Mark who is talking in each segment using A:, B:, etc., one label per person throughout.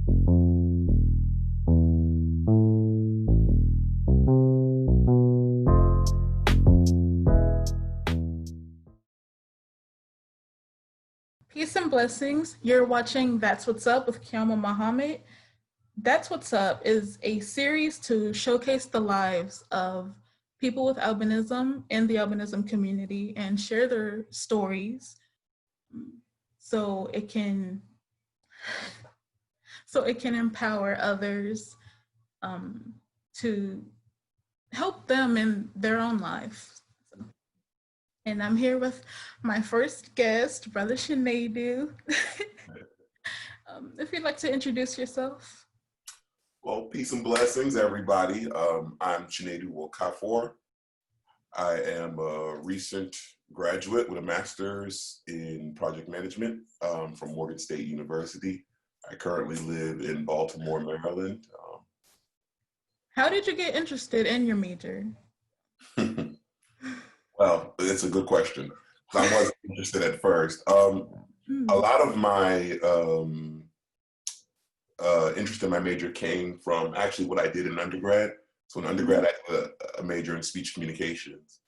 A: Peace and blessings. You're watching That's What's Up with Qiyamah Muhammad. That's What's Up is a series to showcase the lives of people with albinism in the albinism community and share their stories so it can empower others to help them in their own life. And I'm here with my first guest, Brother Chinedu. If you'd like to introduce yourself.
B: Well, peace and blessings, everybody. I'm Chinedu Wokafor. I am a recent graduate with a master's in project management from Morgan State University. I currently live in Baltimore, Maryland.
A: How did you get interested in your major?
B: Well, it's a good question. I wasn't interested at first. A lot of my interest in my major came from actually what I did in undergrad. So in undergrad, I had a major in speech communications.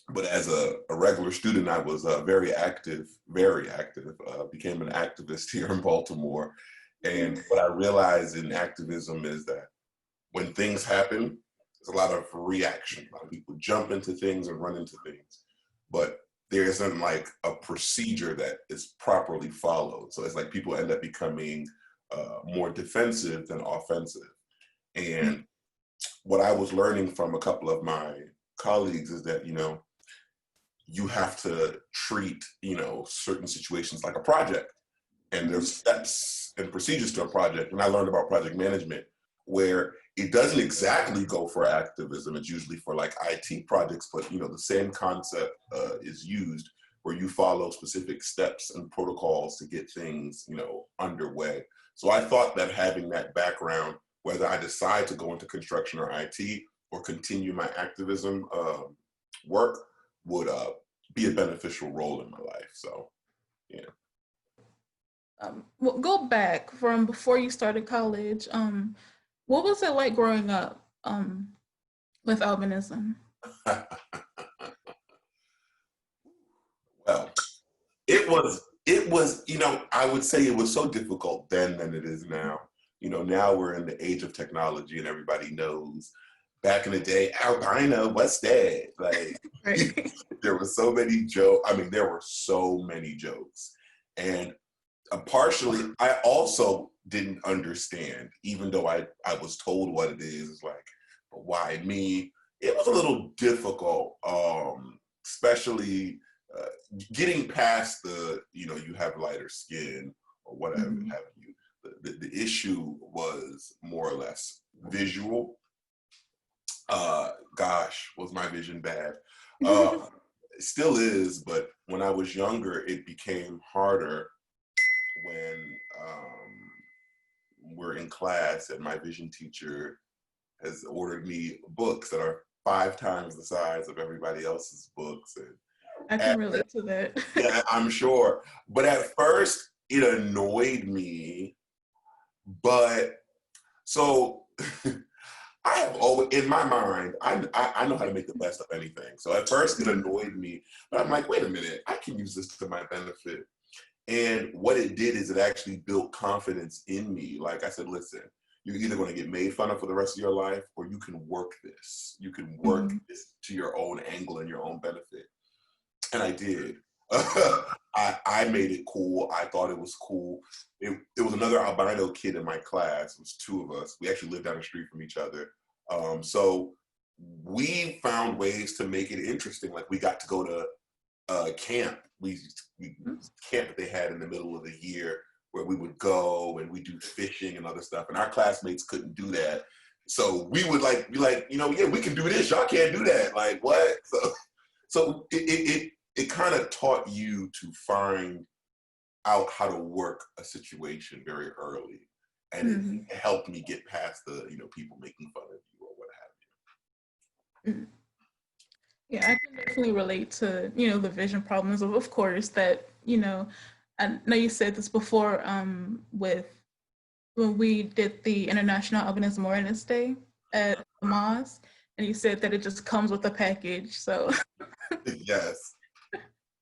B: But as a regular student, I was very active, became an activist here in Baltimore. And what I realized in activism is that when things happen, there's a lot of reaction. A lot of people jump into things and run into things, but there isn't like a procedure that is properly followed. So it's like people end up becoming more defensive than offensive. And what I was learning from a couple of my colleagues is that, you have to treat, certain situations like a project. And there's steps and procedures to a project. And I learned about project management where it doesn't exactly go for activism. It's usually for like IT projects, but the same concept is used where you follow specific steps and protocols to get things, underway. So I thought that having that background, whether I decide to go into construction or IT or continue my activism work, would be a beneficial role in my life. So, yeah.
A: Well, go back from before you started college. What was it like growing up with albinism?
B: Well, it was, I would say it was so difficult then than it is now. Now we're in the age of technology and everybody knows. Back in the day, albino, what's that? Like,
A: Right.
B: there were so many jokes. There were so many jokes. And partially, I also didn't understand, even though I was told what it is. It's like, but why me? It was a little difficult, especially getting past the, you have lighter skin or whatever have you. The issue was more or less visual. Gosh, was my vision bad? It still is, but when I was younger, it became harder when we're in class and my vision teacher has ordered me books that are 5 times the size of everybody else's books. And
A: I can relate to that.
B: Yeah, I'm sure. But at first, it annoyed me. But so I have always, in my mind, I know how to make the best of anything. So at first it annoyed me, but I'm like, wait a minute, I can use this to my benefit. And what it did is it actually built confidence in me. Like I said, listen, you're either going to get made fun of for the rest of your life, or you can work this. You can work this to your own angle and your own benefit. And I did. I made it cool. I thought it was cool. It was another albino kid in my class. It was 2 of us. We actually lived down the street from each other. So we found ways to make it interesting. Like we got to go to camp. We camp that they had in the middle of the year where we would go and we do fishing and other stuff. And our classmates couldn't do that. So we would be like, yeah, we can do this. Y'all can't do that. Like what? So it kind of taught you to find out how to work a situation very early. And it helped me get past the, people making fun of you or what have you.
A: Yeah, I can definitely relate to, the vision problems of course, that, I know you said this before with when we did the International Albinism Awareness Day at the mosque, and you said that it just comes with a package. So,
B: Yes.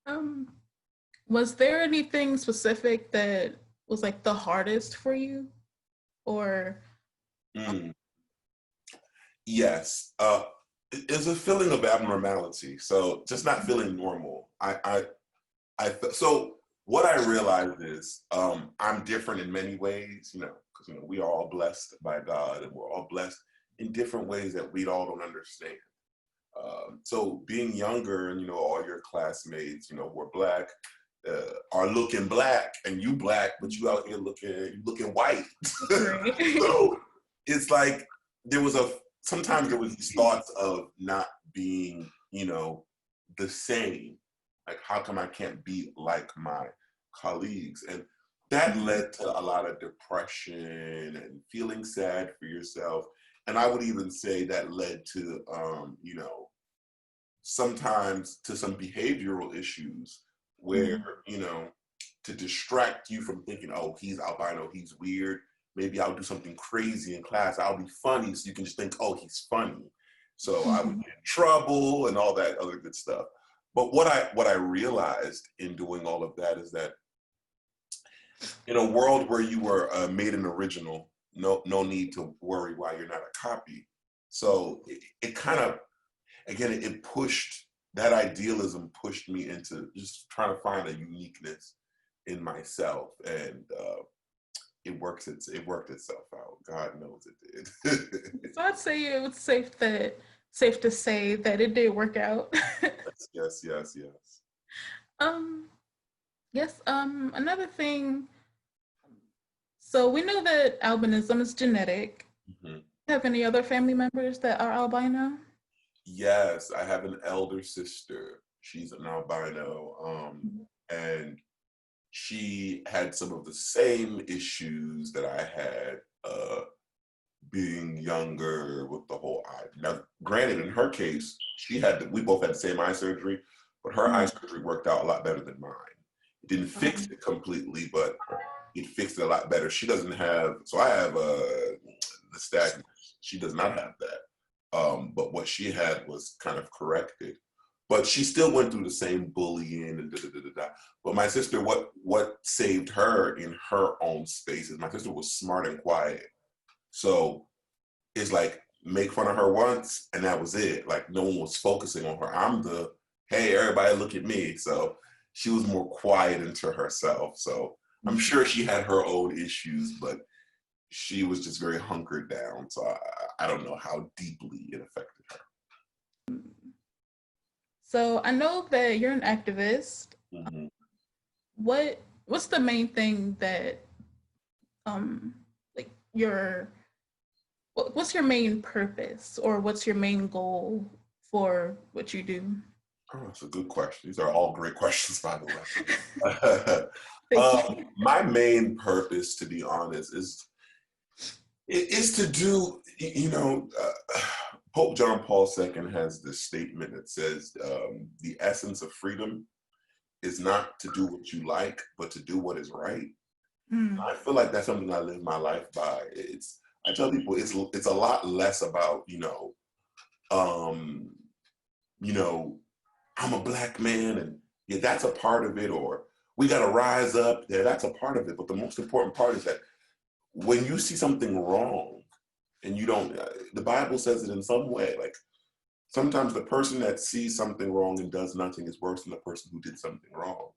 A: um, was there anything specific that was like the hardest for you, or?
B: Mm. Yes. It's a feeling of abnormality. So just not feeling normal. So what I realized is I'm different in many ways, because we are all blessed by God, and we're all blessed in different ways that we all don't understand. So being younger, and all your classmates, who are black, are looking black, and you black, but you out here looking white.
A: Right.
B: So it's like sometimes there was these thoughts of not being, the same. Like, how come I can't be like my colleagues? And that led to a lot of depression and feeling sad for yourself. And I would even say that led to, sometimes to some behavioral issues where, to distract you from thinking, oh, he's albino, he's weird. Maybe I'll do something crazy in class. I'll be funny, so you can just think, oh, he's funny. So I would get in trouble and all that other good stuff. But what I realized in doing all of that is that in a world where you were made an original, no need to worry why you're not a copy. So it kind of, again, that idealism pushed me into just trying to find a uniqueness in myself, and it worked itself out. God knows it did.
A: So I'd say it was safe to say that it did work out.
B: Yes.
A: Yes. Another thing. So we know that albinism is genetic.
B: Mm-hmm.
A: Have any other family members that are albino?
B: Yes, I have an elder sister. She's an albino, and she had some of the same issues that I had, being younger with the whole eye. Now, granted, in her case, we both had the same eye surgery, but her eye surgery worked out a lot better than mine. It didn't fix it completely, but it fixed it a lot better. She doesn't have, so I have the nystagmus. She does not have that. But what she had was kind of corrected. But she still went through the same bullying and da-da-da-da-da. But my sister, what saved her in her own space is my sister was smart and quiet. So it's like, make fun of her once, and that was it. Like, no one was focusing on her. I'm the, hey, everybody look at me. So she was more quiet into herself. So I'm sure she had her own issues, but she was just very hunkered down. So I don't know how deeply it affected her.
A: So I know that you're an activist.
B: Mm-hmm.
A: What's the main thing that like what's your main purpose, or what's your main goal for what you do?
B: Oh, that's a good question. These are all great questions, by the way. My main purpose, to be honest, is to do, Pope John Paul II has this statement that says, the essence of freedom is not to do what you like, but to do what is right. I feel like that's something I live my life by. I tell people it's a lot less about, I'm a black man, and yeah, that's a part of it, or we got to rise up. Yeah, that's a part of it. But the most important part is that when you see something wrong and you don't, the Bible says it in some way, like sometimes the person that sees something wrong and does nothing is worse than the person who did something wrong.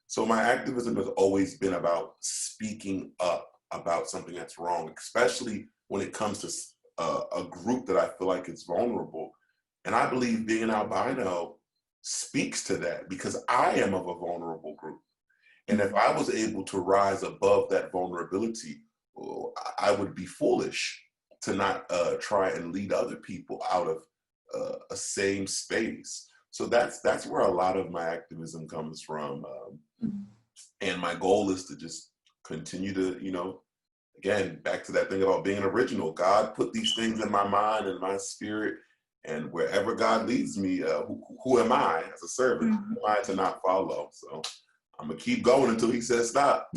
B: So my activism has always been about speaking up about something that's wrong, especially when it comes to a group that I feel like is vulnerable. And I believe being an albino speaks to that, because I am of a vulnerable group. And if I was able to rise above that vulnerability, I would be foolish to not try and lead other people out of a same space. So that's where a lot of my activism comes from. And my goal is to just continue to, again, back to that thing about being original. God put these things in my mind and my spirit, and wherever God leads me, who am I as a servant? Who am I to not follow? So I'm gonna keep going until he says stop.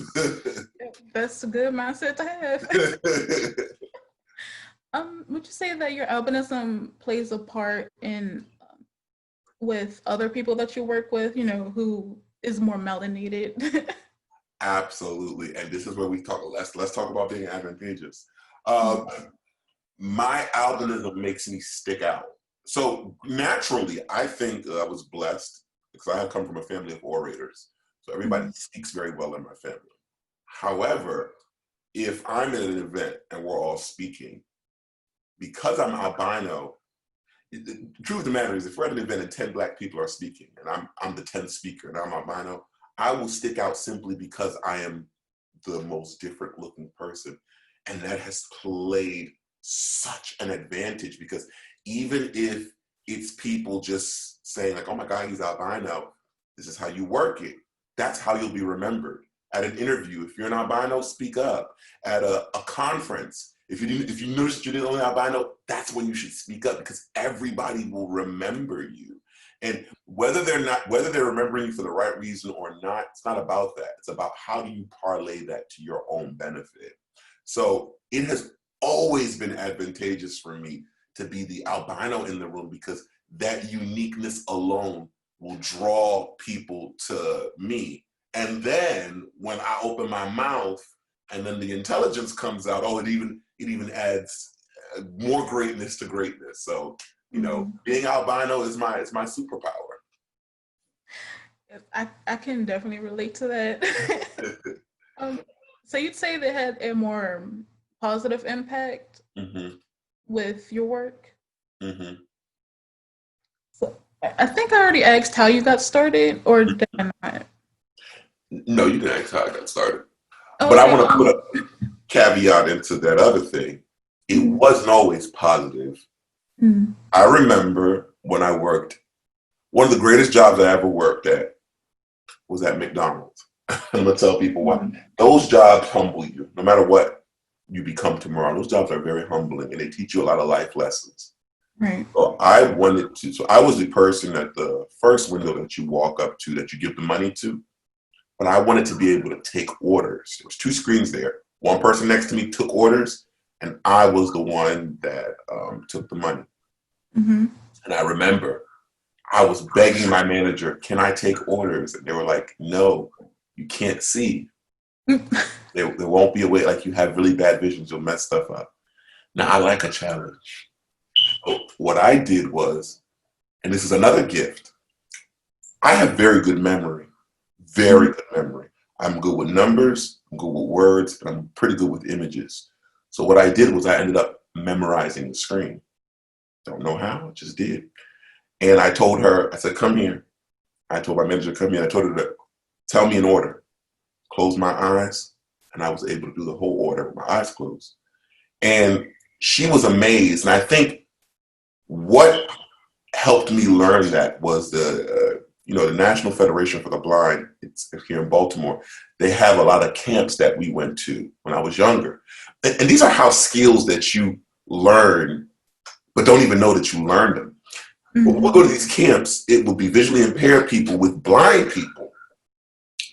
A: That's a good mindset to have. Would you say that your albinism plays a part in with other people that you work with, who is more melanated?
B: Absolutely. And this is where we talk, let's talk about being advantageous.
A: Mhm.
B: My albinism makes me stick out. So naturally, I think I was blessed because I have come from a family of orators. So everybody speaks very well in my family. However, if I'm at an event and we're all speaking, because I'm albino, the truth of the matter is if we're at an event and 10 Black people are speaking and I'm the 10th speaker and I'm albino, I will stick out simply because I am the most different looking person. And that has played such an advantage because even if it's people just saying like, oh my God, he's albino, this is how you work it. That's how you'll be remembered. At an interview, if you're an albino, speak up. At a conference, if you notice you're the only albino, that's when you should speak up because everybody will remember you. And whether they're remembering you for the right reason or not, it's not about that. It's about how do you parlay that to your own benefit. So it has always been advantageous for me to be the albino in the room because that uniqueness alone will draw people to me. And then when I open my mouth and then the intelligence comes out, it even adds more greatness to greatness. So, being albino is my superpower.
A: I can definitely relate to that. So you'd say they had a more positive impact with your work? So I think I already asked how you got started, or did I not?
B: No, you didn't ask how I got started.
A: Oh,
B: But I
A: okay.
B: want to put a caveat into that other thing. It wasn't always positive. I remember when I worked, one of the greatest jobs I ever worked at was at McDonald's. I'm going to tell people why. Those jobs humble you. No matter what you become tomorrow, those jobs are very humbling and they teach you a lot of life lessons.
A: Right.
B: So I was the person at the first window that you walk up to, that you give the money to. But I wanted to be able to take orders. There was 2 screens there. One person next to me took orders, and I was the one that took the money. And I remember I was begging my manager, can I take orders? And they were like, no, you can't see. There won't be a way, like you have really bad visions, you'll mess stuff up. Now, I like a challenge. So what I did was, and this is another gift, I have very good memory. Very good memory. I'm good with numbers, I'm good with words, and I'm pretty good with images. So what I did was I ended up memorizing the screen. Don't know how, I just did. And I told her, I said, come here. I told my manager, come here. I told her to tell me an order. Close my eyes, and I was able to do the whole order with my eyes closed. And she was amazed. And I think what helped me learn that was the National Federation for the Blind. It's here in Baltimore. They have a lot of camps that we went to when I was younger. And these are house skills that you learn, but don't even know that you learned them. When we'll go to these camps, it will be visually impaired people with blind people.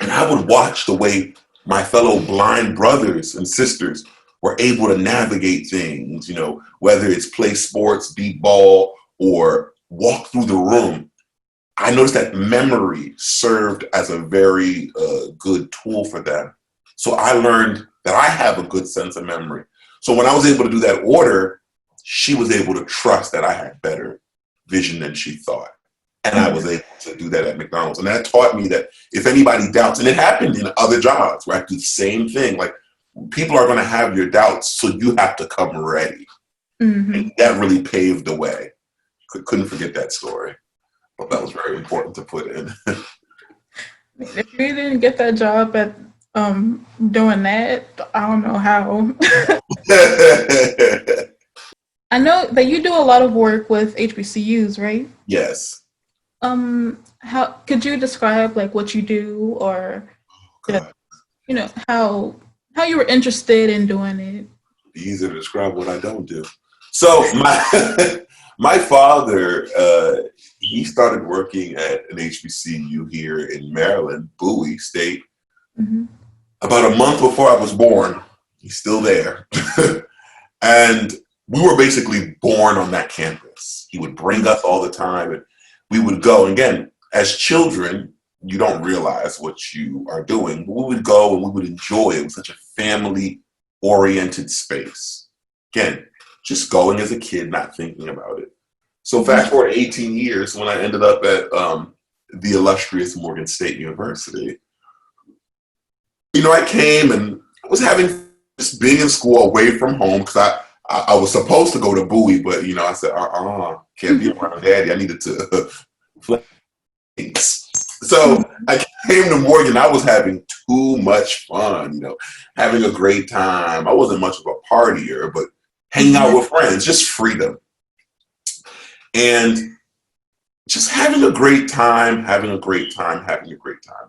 B: And I would watch the way my fellow blind brothers and sisters were able to navigate things, whether it's play sports, beat ball, or walk through the room. I noticed that memory served as a very good tool for them. So I learned that I have a good sense of memory. So when I was able to do that order, she was able to trust that I had better vision than she thought. And I was able to do that at McDonald's. And that taught me that if anybody doubts, and it happened in other jobs where I do the same thing, like people are going to have your doubts, so you have to come ready. And that really paved the way. Couldn't forget that story. But that was very important to put in.
A: If you didn't get that job at doing that, I don't know how. I know that you do a lot of work with HBCUs, right?
B: Yes.
A: How could you describe like what you do, or how you were interested in doing it?
B: Easy to describe what I don't do. So My father, he started working at an HBCU here in Maryland, Bowie State, about a month before I was born. He's still there. And we were basically born on that campus. He would bring us all the time, and we would go. And again, as children, you don't realize what you are doing. But we would go and we would enjoy it. It was such a family-oriented space. Again, just going as a kid, not thinking about it. So fast forward 18 years when I ended up at the illustrious Morgan State University. You know, I came and I was having just being in school away from home because I was supposed to go to Bowie, but you know, I said, can't be around daddy. I needed to flex. So I came to Morgan. I was having too much fun, you know, having a great time. I wasn't much of a partier, but hanging out with friends, just freedom. And just having a great time,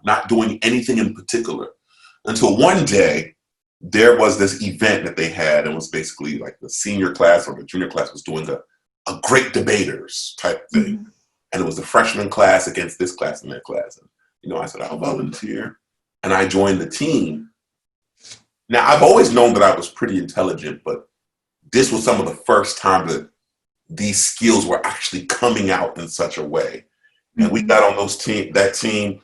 B: not doing anything in particular. Until one day, there was this event that they had, and it was basically like the senior class or the junior class was doing a great debaters type thing. And it was the freshman class against this class and that class. And, you know, I said, I'll volunteer. And I joined the team. Now, I've always known that I was pretty intelligent, but this was some of the first time that these skills were actually coming out in such a way. And we got on that team,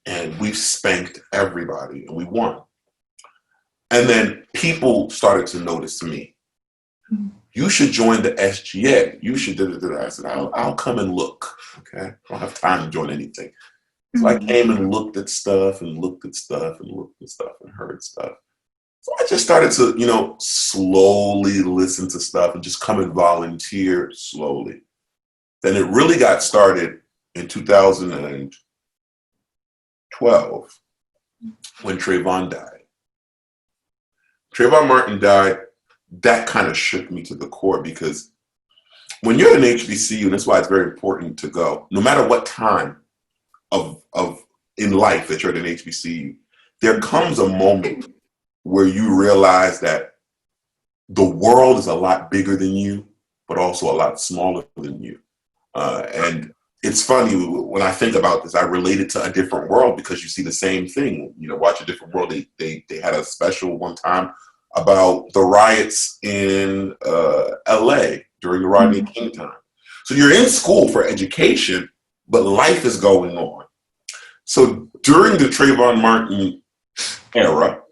B: and we spanked everybody, and we won. And then people started to notice me. You should join the SGA. You should do it. I said, I'll come and look. Okay, I don't have time to join anything. So I came and looked at stuff and looked at stuff and looked at stuff and heard stuff. So I just started to, you know, slowly listen to stuff and just come and volunteer slowly. Then it really got started in 2012 when Trayvon died. Trayvon Martin died. That kind of shook me to the core, because when you're at an HBCU, and that's why it's very important to go, no matter what time of in life that you're at an HBCU, there comes a moment where you realize that the world is a lot bigger than you, but also a lot smaller than you. And it's funny, when I think about this, I relate it to A Different World, because you see the same thing. You know, watch A Different World. They had a special one time about the riots in LA during the Rodney King time. So you're in school for education, but life is going on. So during the Trayvon Martin era,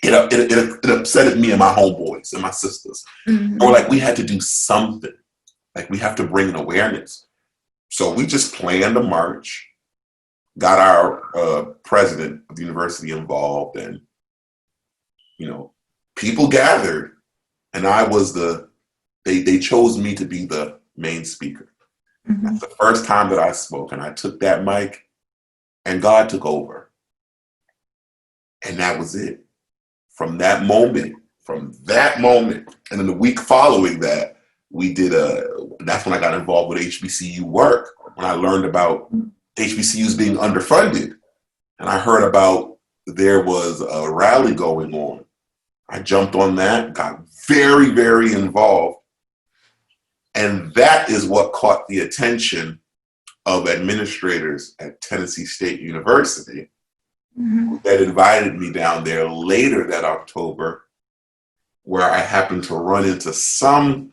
B: it upset me and my homeboys and my sisters. We're like, we had to do something. Like, we have to bring an awareness. So we just planned a march, got our president of the university involved, and, you know, people gathered, and I was they chose me to be the main speaker. That's the first time that I spoke, and I took that mic, and God took over. And that was it. From that moment, and then the week following that, we did that's when I got involved with HBCU work, when I learned about HBCUs being underfunded. And I heard about there was a rally going on. I jumped on that, got very, very involved. And that is what caught the attention of administrators at Tennessee State University that invited me down there later that October, where I happened to run into some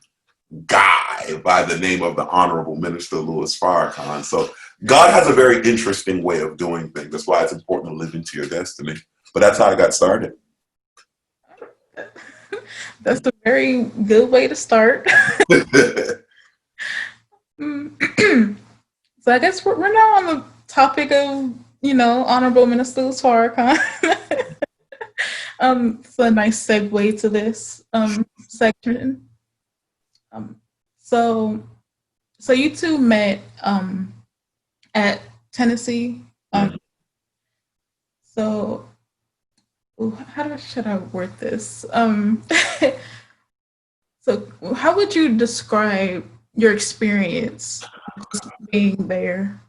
B: guy by the name of the Honorable Minister Louis Farrakhan. So God has a very interesting way of doing things. That's why it's important to live into your destiny. But that's how I got started.
A: That's a very good way to start. So I guess we're now on the topic of, you know, Honorable Minister Louis Farrakhan. It's a nice segue to this section. So you two met at Tennessee. So should I word this? So how would you describe your experience being there?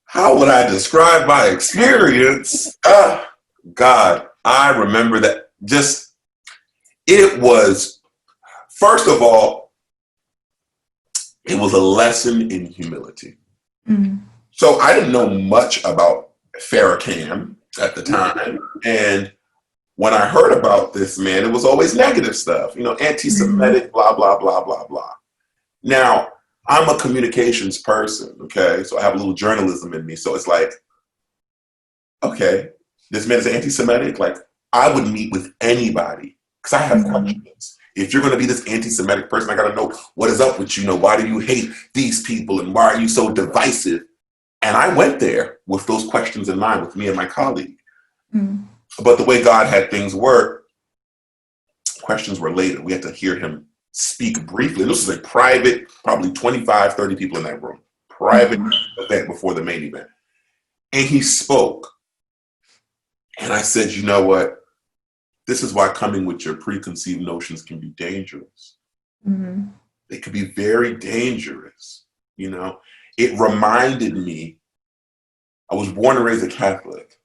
B: How would I describe my experience? God, I remember that. It was, first of all, It was a lesson in humility.
A: Mm-hmm.
B: So I didn't know much about Farrakhan at the time. And when I heard about this man, it was always negative stuff, anti-Semitic, blah, blah, blah, blah, blah. Now, I'm a communications person, okay? So I have a little journalism in me. So it's like, okay, this man is anti-Semitic. Like, I would meet with anybody because I have questions. If you're going to be this anti-Semitic person, I got to know what is up with you. Why do you hate these people and why are you so divisive? And I went there with those questions in mind with me and my colleague. Mm. But the way God had things work, questions were later. We had to hear him speak briefly. And this was a private, probably 25, 30 people in that room. Private event before the main event. And he spoke. And I said, you know what? This is why coming with your preconceived notions can be dangerous. Mm-hmm. They could be very dangerous. It reminded me, I was born and raised a Catholic.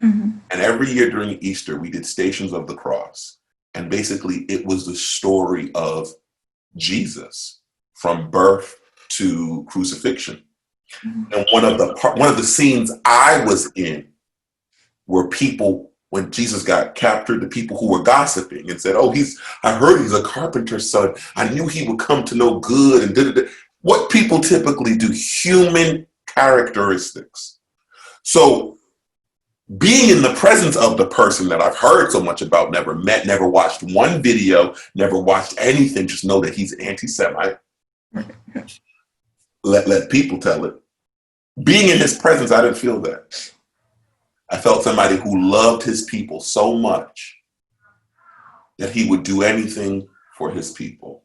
B: Mm-hmm. And every year during Easter, we did Stations of the Cross. And basically, it was the story of Jesus from birth to crucifixion. Mm-hmm. And one of the scenes I was in were people, when Jesus got captured, the people who were gossiping and said, oh, I heard he's a carpenter's son. I knew he would come to no good. And da-da-da. What people typically do, human characteristics. So being in the presence of the person that I've heard so much about, never met, never watched one video, never watched anything, just know that he's anti-Semite. Let people tell it. Being in his presence, I didn't feel that. I felt somebody who loved his people so much that he would do anything for his people.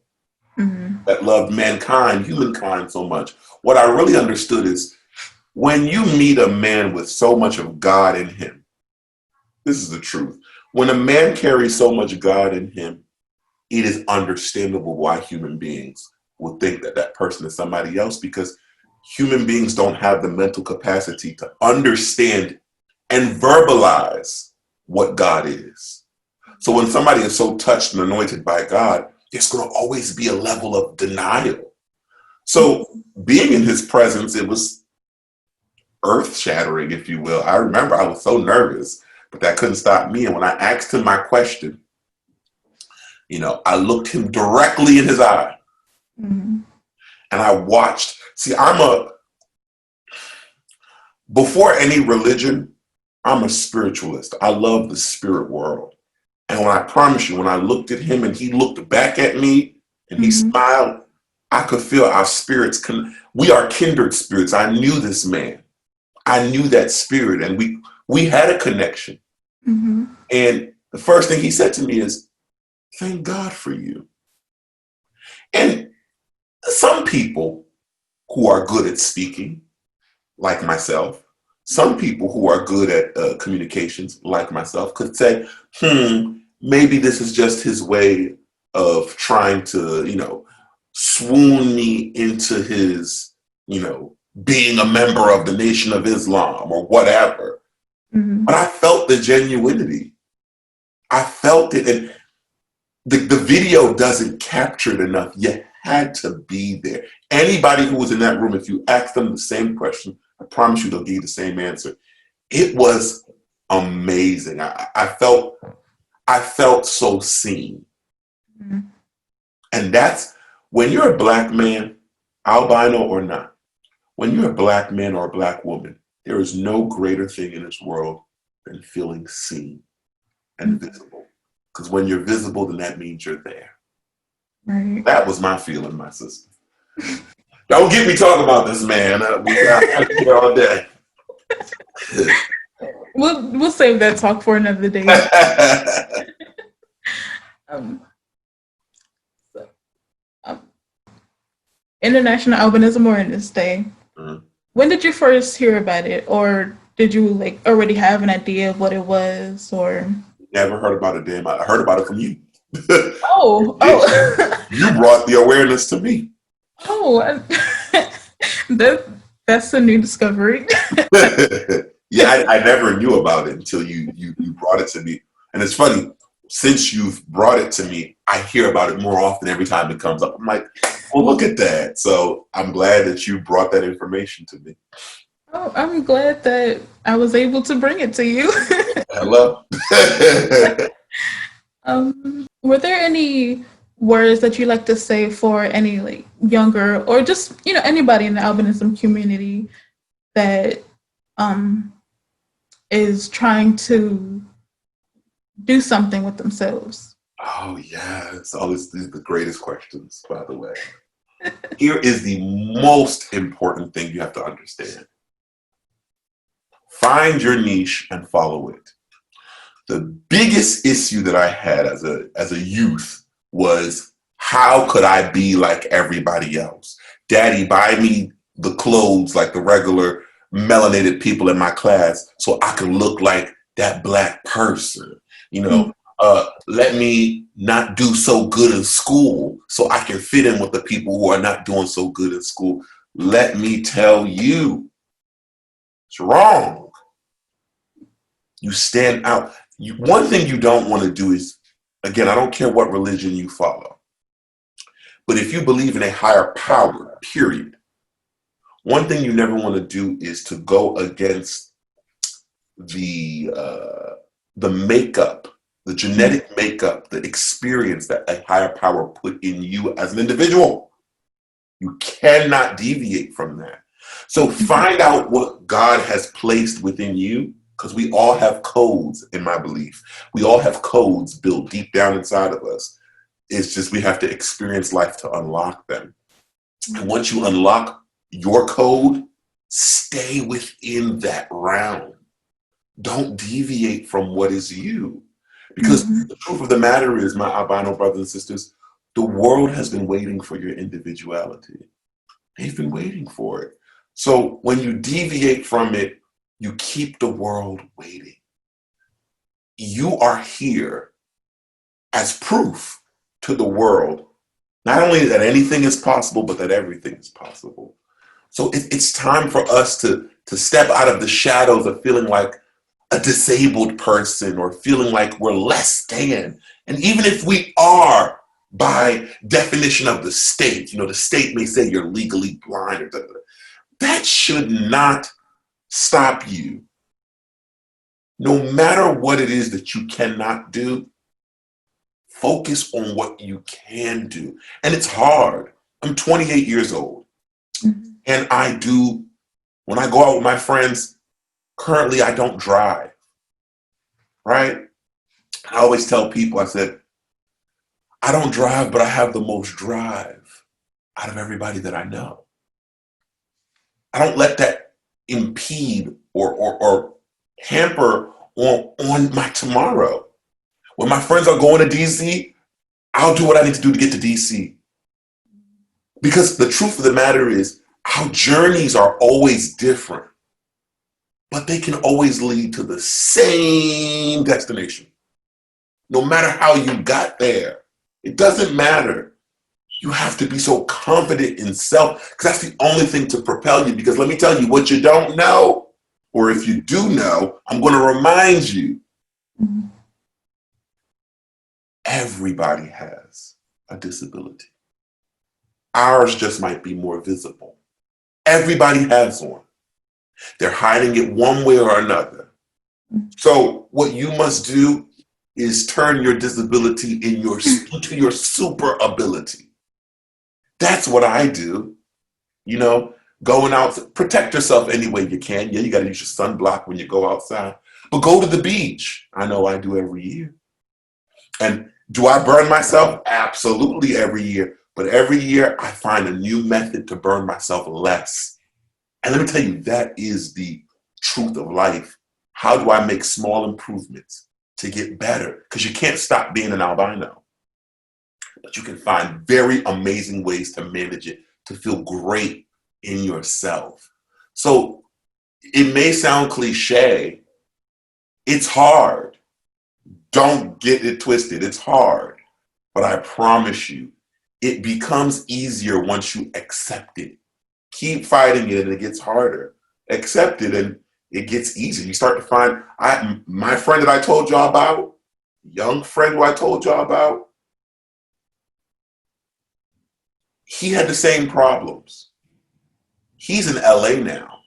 B: Mm-hmm. That loved mankind, humankind so much. What I really understood is when you meet a man with so much of God in him, this is the truth. When a man carries so much God in him, it is understandable why human beings would think that that person is somebody else, because human beings don't have the mental capacity to understand and verbalize what God is. So when somebody is so touched and anointed by God, there's going to always be a level of denial. So being in his presence, it was earth-shattering, if you will. I remember I was so nervous, but that couldn't stop me. And when I asked him my question, I looked him directly in his eye. Mm-hmm. And I watched. See, before any religion, I'm a spiritualist. I love the spirit world. And when I promise you, when I looked at him and he looked back at me and he smiled, I could feel our spirits. We are kindred spirits. I knew this man. I knew that spirit, and we had a connection. Mm-hmm. And the first thing he said to me is, thank God for you. And some people who are good at speaking, like myself, some people who are good at communications, like myself, could say, maybe this is just his way of trying to, swoon me into his, being a member of the Nation of Islam or whatever. Mm-hmm. But I felt the genuinity. I felt it. And the video doesn't capture it enough. You had to be there. Anybody who was in that room, if you ask them the same question, I promise you they'll give you the same answer. It was amazing. I felt so seen. Mm-hmm. And that's when you're a Black man, albino or not, when you're a Black man or a Black woman, there is no greater thing in this world than feeling seen and visible. Because when you're visible, then that means you're there. Right. That was my feeling, my sister. Don't get me talking about this man. We got here all day.
A: We'll save that talk for another day. International Albinism Awareness Day. Mm-hmm. When did you first hear about it, or did you already have an idea of what it was, or?
B: Never heard about it, damn. I heard about it from you.
A: Oh.
B: You brought the awareness to me.
A: Oh, that's a new discovery.
B: Yeah, I never knew about it until you brought it to me. And it's funny, since you've brought it to me, I hear about it more often every time it comes up. I'm like, Well, look at that. So I'm glad that you brought that information to me.
A: Oh, I'm glad that I was able to bring it to you.
B: Hello.
A: Were there any words that you like to say for any like younger or just anybody in the albinism community that um, is trying to do something with themselves?
B: Oh, yes. All these are the greatest questions, by the way. Here is the most important thing you have to understand. Find your niche and follow it. The biggest issue that I had as a youth was, how could I be like everybody else? Daddy, buy me the clothes like the regular melanated people in my class so I could look like that black person. Let me not do so good in school so I can fit in with the people who are not doing so good in school. Let me tell you, it's wrong. You stand out. One thing you don't want to do is, again, I don't care what religion you follow, but if you believe in a higher power, period, one thing you never want to do is to go against the makeup, the genetic makeup, the experience that a higher power put in you as an individual. You cannot deviate from that. So find out what God has placed within you, because we all have codes, in my belief. We all have codes built deep down inside of us. It's just we have to experience life to unlock them. And once you unlock your code, stay within that realm. Don't deviate from what is you. Because the truth of the matter is, my albino brothers and sisters, the world has been waiting for your individuality. They've been waiting for it. So when you deviate from it, you keep the world waiting. You are here as proof to the world, not only that anything is possible, but that everything is possible. So it's time for us to step out of the shadows of feeling like a disabled person or feeling like we're less than. And even if we are, by definition of the state, the state may say you're legally blind or that should not stop you. No matter what it is that you cannot do, focus on what you can do. And it's hard. I'm 28 years old. And when I go out with my friends, currently I don't drive, right? I always tell people, I said, I don't drive, but I have the most drive out of everybody that I know. I don't let that impede or hamper on my tomorrow. When my friends are going to DC, I'll do what I need to do to get to DC. Because the truth of the matter is, our journeys are always different, but they can always lead to the same destination. No matter how you got there, it doesn't matter. You have to be so confident in self, because that's the only thing to propel you. Because let me tell you, what you don't know, or if you do know, I'm going to remind you. Everybody has a disability. Ours just might be more visible. Everybody has one. They're hiding it one way or another. So what you must do is turn your disability into your super ability. That's what I do. Going out, protect yourself any way you can. Yeah, you got to use your sunblock when you go outside. But go to the beach. I know I do every year. And do I burn myself? Absolutely every year. But every year I find a new method to burn myself less. And let me tell you, that is the truth of life. How do I make small improvements to get better? Because you can't stop being an albino. But you can find very amazing ways to manage it, to feel great in yourself. So it may sound cliche. It's hard. Don't get it twisted. It's hard. But I promise you, it becomes easier once you accept it. Keep fighting it and it gets harder. Accept it and it gets easier. You start to find, my friend that I told y'all about, young friend who I told y'all about, he had the same problems. He's in LA now.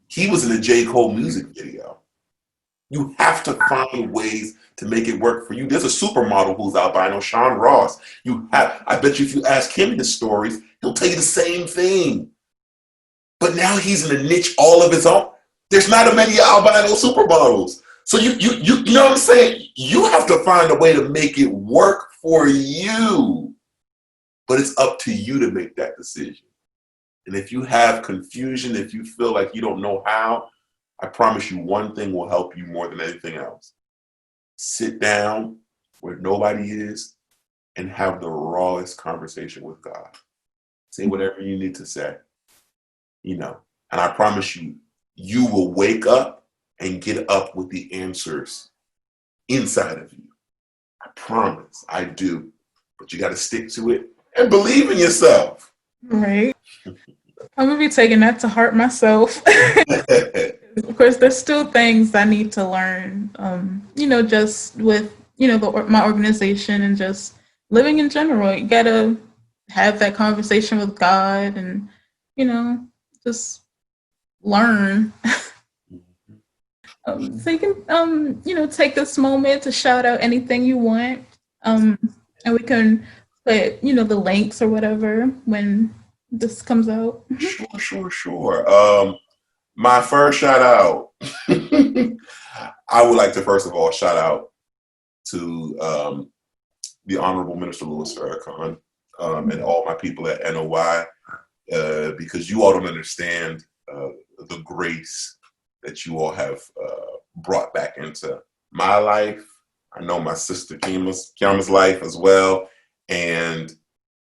B: He was in a J. Cole music video. You have to find ways to make it work for you. There's a supermodel who's albino, Sean Ross. I bet you if you ask him his stories, he'll tell you the same thing. But now he's in a niche all of his own. There's not many albino supermodels. So you know what I'm saying? You have to find a way to make it work for you. But it's up to you to make that decision. And if you have confusion, if you feel like you don't know how, I promise you one thing will help you more than anything else. Sit down where nobody is and have the rawest conversation with God. Say whatever you need to say, and I promise you, you will wake up and get up with the answers inside of you. I promise, I do. But you got to stick to it and believe in yourself.
A: Right. I'm going to be taking that to heart myself. Of course, there's still things I need to learn, just with, my organization and just living in general. You got to have that conversation with God and, just learn. So you can, take this moment to shout out anything you want. And we can put, the links or whatever when this comes out.
B: Sure. My first shout out, I would like to first of all shout out to the Honorable Minister Louis Farrakhan and all my people at NOI because you all don't understand the grace that you all have brought back into my life. I know my sister Qiyamah's life as well. And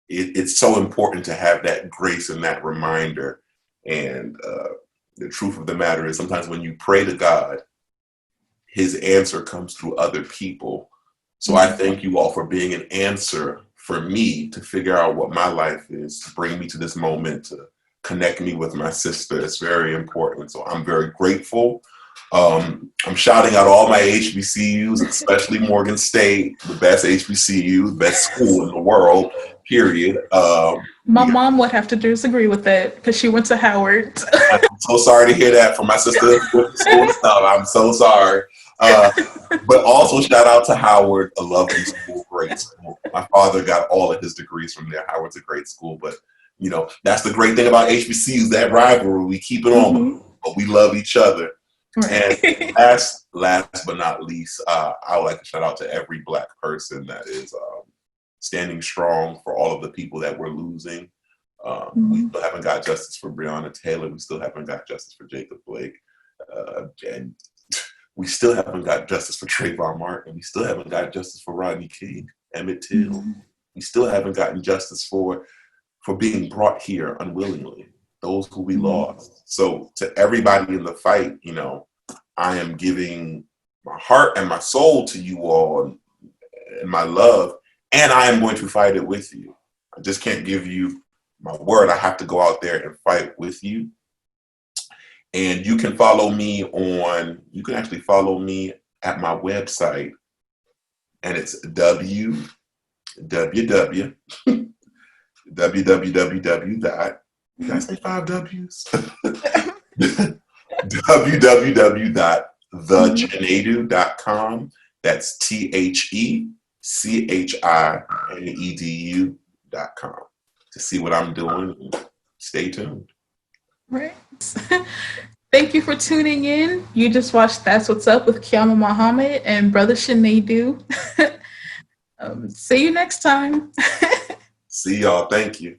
B: it's so important to have that grace and that reminder. And the truth of the matter is sometimes when you pray to God, his answer comes through other people. So I thank you all for being an answer for me to figure out what my life is, to bring me to this moment, to connect me with my sister. It's very important. So I'm very grateful. I'm shouting out all my HBCUs, especially Morgan State, the best HBCU, the best school in the world, period.
A: My mom would have to disagree with that because she went to Howard.
B: I'm so sorry to hear that from my sister with the school stuff. I'm so sorry. But also shout out to Howard, a lovely school, great school. My father got all of his degrees from there. Howard's a great school, but that's the great thing about HBCUs, that rivalry. We keep it on, but we love each other. Right. And last but not least, I would like to shout out to every Black person that is standing strong for all of the people that we're losing. We still haven't got justice for Breonna Taylor. We still haven't got justice for Jacob Blake. And we still haven't got justice for Trayvon Martin. We still haven't got justice for Rodney King, Emmett Till. We still haven't gotten justice for being brought here unwillingly, those who we lost. So to everybody in the fight, I am giving my heart and my soul to you all and my love, and I am going to fight it with you. I just can't give you my word. I have to go out there and fight with you. And you can follow me you can actually follow me at my website, and it's www did I say 5 W's? www.thechinedu.com. That's TheChinedu.com to see what I'm doing. Stay tuned.
A: Right. Thank you for tuning in. You just watched That's What's Up with Qiyamah Muhammad and Brother Chinedu. See you next time.
B: See y'all. Thank you.